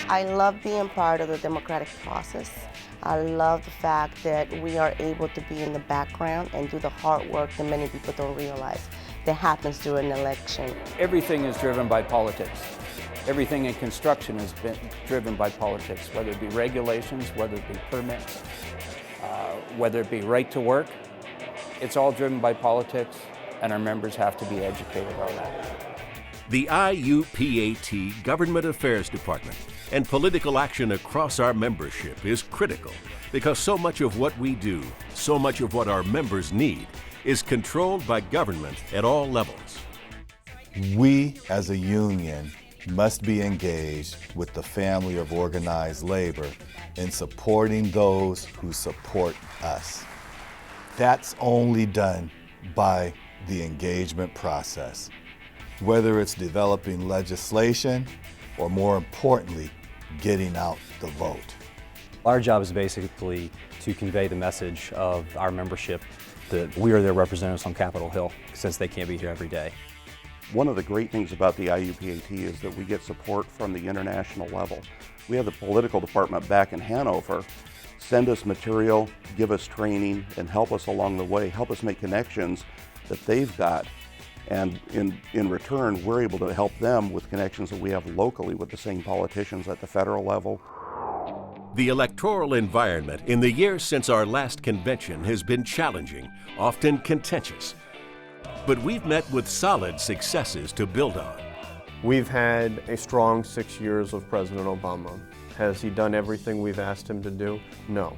I love being part of the democratic process. I love the fact that we are able to be in the background and do the hard work that many people don't realize that happens during an election. Everything is driven by politics. Everything in construction has been driven by politics, whether it be regulations, whether it be permits, whether it be right to work. It's all driven by politics, and our members have to be educated on that. The IUPAT Government Affairs Department and political action across our membership is critical because so much of what we do, so much of what our members need, is controlled by government at all levels. We, as a union, must be engaged with the family of organized labor in supporting those who support us. That's only done by the engagement process, whether it's developing legislation or, more importantly, getting out the vote. Our job is basically to convey the message of our membership that we are their representatives on Capitol Hill, since they can't be here every day. One of the great things about the IUPAT is that we get support from the international level. We have the political department back in Hanover send us material, give us training, and help us along the way, help us make connections that they've got. And in return, we're able to help them with connections that we have locally with the same politicians at the federal level. The electoral environment in the years since our last convention has been challenging, often contentious. But we've met with solid successes to build on. We've had a strong 6 years of President Obama. Has he done everything we've asked him to do? No.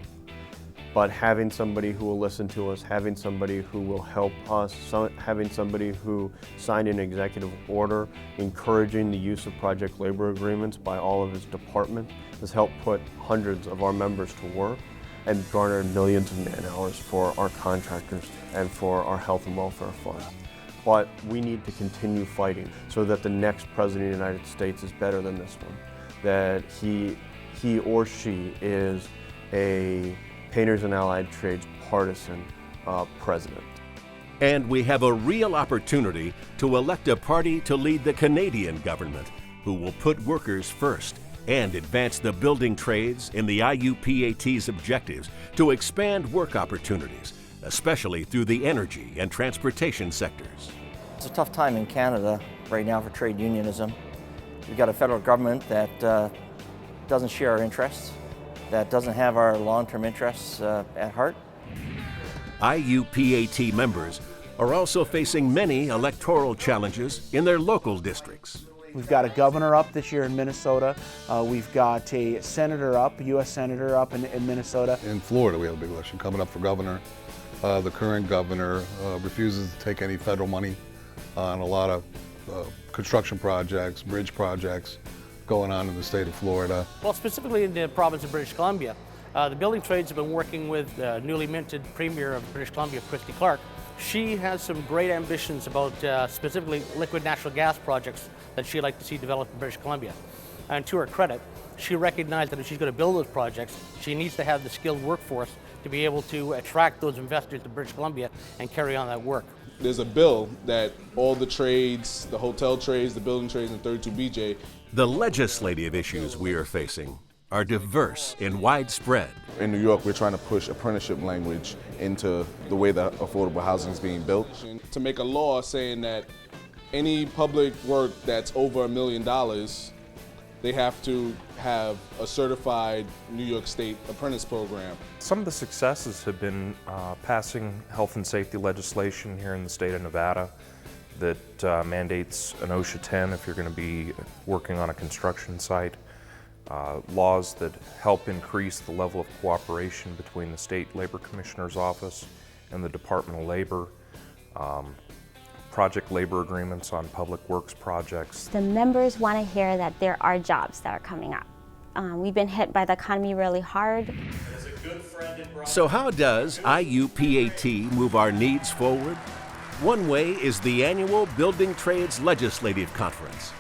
But having somebody who will listen to us, having somebody who will help us, having somebody who signed an executive order encouraging the use of project labor agreements by all of his department has helped put hundreds of our members to work and garnered millions of man hours for our contractors and for our health and welfare fund. But we need to continue fighting so that the next President of the United States is better than this one, that he or she is a Painters and Allied Trades partisan president. And we have a real opportunity to elect a party to lead the Canadian government who will put workers first and advance the building trades in the IUPAT's objectives to expand work opportunities, especially through the energy and transportation sectors. It's a tough time in Canada right now for trade unionism. We've got a federal government that doesn't share our interests, that doesn't have our long-term interests at heart. IUPAT members are also facing many electoral challenges in their local districts. We've got a governor up this year in Minnesota. We've got a senator up, a U.S. senator up in Minnesota. In Florida, we have a big election coming up for governor. The current governor refuses to take any federal money on a lot of construction projects, bridge projects going on in the state of Florida. Well, specifically in the province of British Columbia, the building trades have been working with the newly minted Premier of British Columbia, Christy Clark. She has some great ambitions about specifically liquid natural gas projects that she'd like to see developed in British Columbia. And to her credit, she recognized that if she's going to build those projects, she needs to have the skilled workforce to be able to attract those investors to British Columbia and carry on that work. There's a bill that all the trades, the hotel trades, the building trades, and 32BJ. The legislative issues we are facing are diverse and widespread. In New York, we're trying to push apprenticeship language into the way that affordable housing is being built. To make a law saying that any public work that's over $1 million, they have to have a certified New York State apprentice program. Some of the successes have been passing health and safety legislation here in the state of Nevada that mandates an OSHA 10 if you're going to be working on a construction site. Laws that help increase the level of cooperation between the State Labor Commissioner's Office and the Department of Labor. Project labor agreements on public works projects. The members want to hear that there are jobs that are coming up. We've been hit by the economy really hard. So how does IUPAT move our needs forward? One way is the annual Building Trades Legislative Conference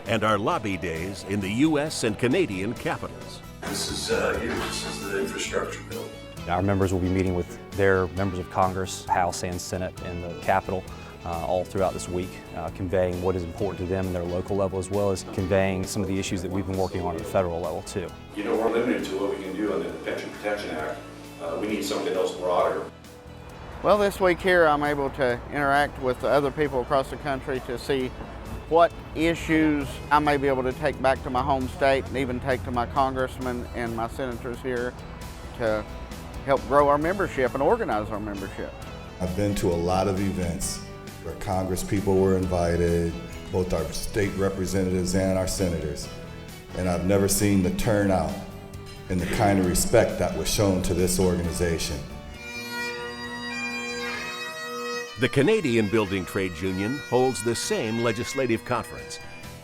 and our lobby days in the U.S. and Canadian capitals. This is the infrastructure bill. Our members will be meeting with their members of Congress, House and Senate, in the Capitol all throughout this week, conveying what is important to them in their local level, as well as conveying some of the issues that we've been working on at the federal level too. You know, we're limited to what we can do under the Pension Protection Act. We need something else broader. Well, this week here I'm able to interact with other people across the country to see what issues I may be able to take back to my home state and even take to my congressmen and my senators here to help grow our membership and organize our membership. I've been to a lot of events where Congress people were invited, both our state representatives and our senators, and I've never seen the turnout and the kind of respect that was shown to this organization. The Canadian Building Trades Union holds the same legislative conference,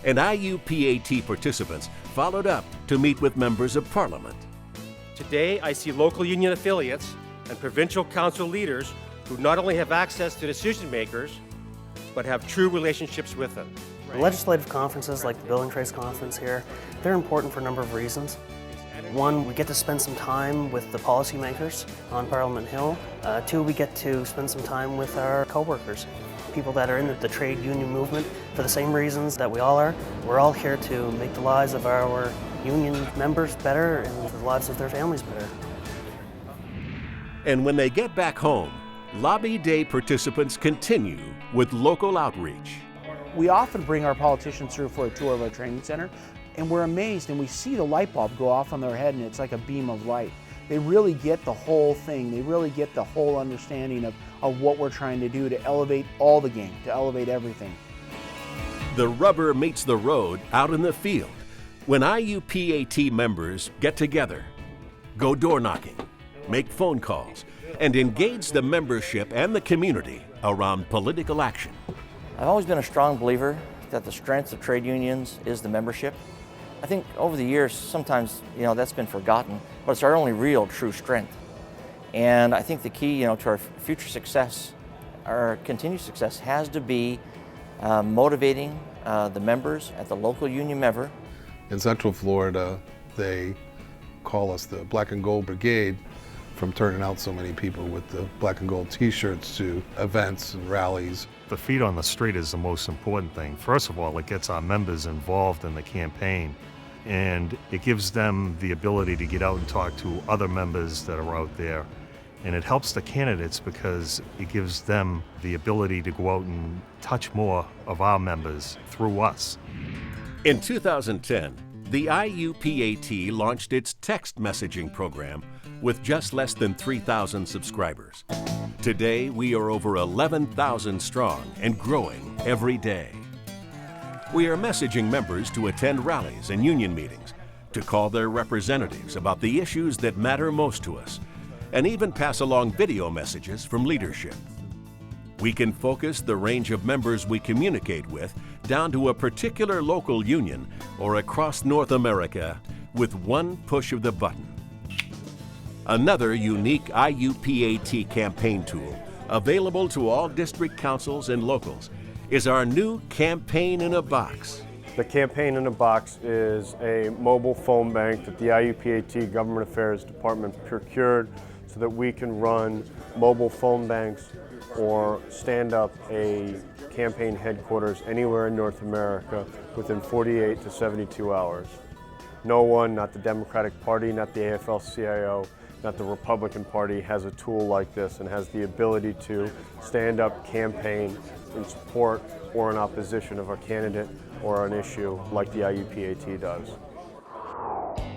and IUPAT participants followed up to meet with members of Parliament. Today, I see local union affiliates and provincial council leaders who not only have access to decision makers, but have true relationships with them. Legislative conferences like the Building Trades Conference here, they're important for a number of reasons. One, we get to spend some time with the policymakers on Parliament Hill. Two, we get to spend some time with our co-workers, people that are in the trade union movement for the same reasons that we all are. We're all here to make the lives of our union members better and the lives of their families better. And when they get back home, Lobby Day participants continue with local outreach. We often bring our politicians through for a tour of our training center, and we're amazed and we see the light bulb go off on their head and it's like a beam of light. They really get the whole thing. They really get the whole understanding of what we're trying to do to elevate all the game, to elevate everything. The rubber meets the road out in the field when IUPAT members get together, go door knocking, make phone calls, and engage the membership and the community around political action. I've always been a strong believer that the strength of trade unions is the membership. I think over the years, sometimes, that's been forgotten, but it's our only real true strength. And I think the key, to our future success, our continued success, has to be motivating the members at the local union member. In Central Florida, they call us the Black and Gold Brigade from turning out so many people with the black and gold t-shirts to events and rallies. The feet on the street is the most important thing. First of all, it gets our members involved in the campaign, and it gives them the ability to get out and talk to other members that are out there. And it helps the candidates because it gives them the ability to go out and touch more of our members through us. In 2010, the IUPAT launched its text messaging program with just less than 3,000 subscribers. Today, we are over 11,000 strong and growing every day. We are messaging members to attend rallies and union meetings, to call their representatives about the issues that matter most to us, and even pass along video messages from leadership. We can focus the range of members we communicate with down to a particular local union or across North America with one push of the button. Another unique IUPAT campaign tool available to all district councils and locals is our new Campaign in a Box. The Campaign in a Box is a mobile phone bank that the IUPAT Government Affairs Department procured so that we can run mobile phone banks or stand up a campaign headquarters anywhere in North America within 48 to 72 hours. No one, not the Democratic Party, not the AFL-CIO, not the Republican Party, has a tool like this and has the ability to stand up, campaign in support or in opposition of a candidate or an issue like the IUPAT does.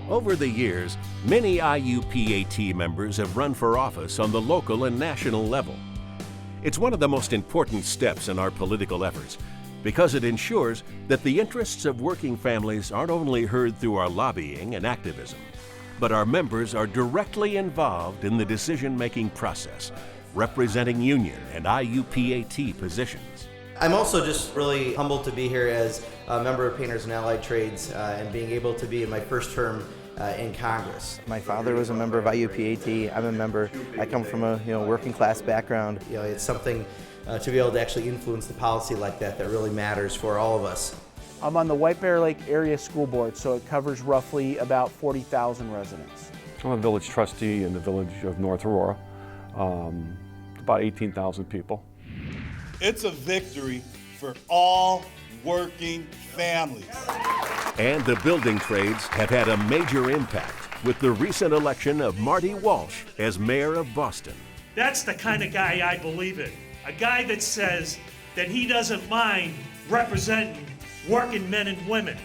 Over the years, many IUPAT members have run for office on the local and national level. It's one of the most important steps in our political efforts because it ensures that the interests of working families aren't only heard through our lobbying and activism, but our members are directly involved in the decision-making process, representing union and IUPAT positions. I'm also just really humbled to be here as a member of Painters and Allied Trades and being able to be in my first term in Congress. My father was a member of IUPAT. I'm a member. I come from a working class background. It's something to be able to actually influence the policy like that really matters for all of us. I'm on the White Bear Lake Area School Board, so it covers roughly about 40,000 residents. I'm a village trustee in the village of North Aurora, about 18,000 people. It's a victory for all working families. And the building trades have had a major impact with the recent election of Marty Walsh as mayor of Boston. That's the kind of guy I believe in. A guy that says that he doesn't mind representing working men and women.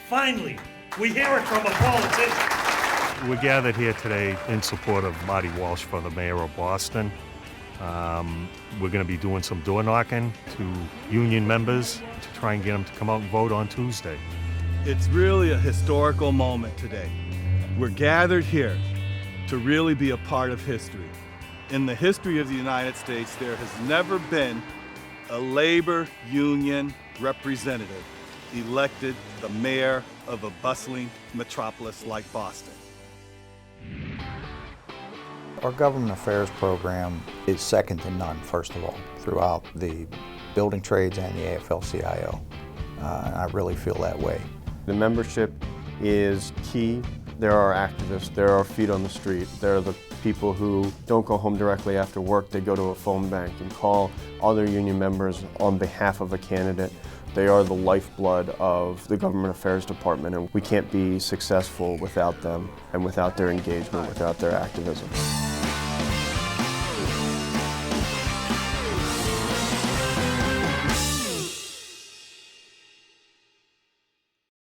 Finally, we hear it from a politician. We're gathered here today in support of Marty Walsh for the mayor of Boston. We're going to be doing some door knocking to union members to try and get them to come out and vote on Tuesday. It's really a historical moment today. We're gathered here to really be a part of history. In the history of the United States, there has never been a labor union representative elected the mayor of a bustling metropolis like Boston. Our government affairs program is second to none, first of all, throughout the building trades and the AFL-CIO. I really feel that way. The membership is key. There are activists, there are feet on the street, there are the people who don't go home directly after work, they go to a phone bank and call other union members on behalf of a candidate. They are the lifeblood of the Government Affairs Department, and we can't be successful without them and without their engagement, without their activism.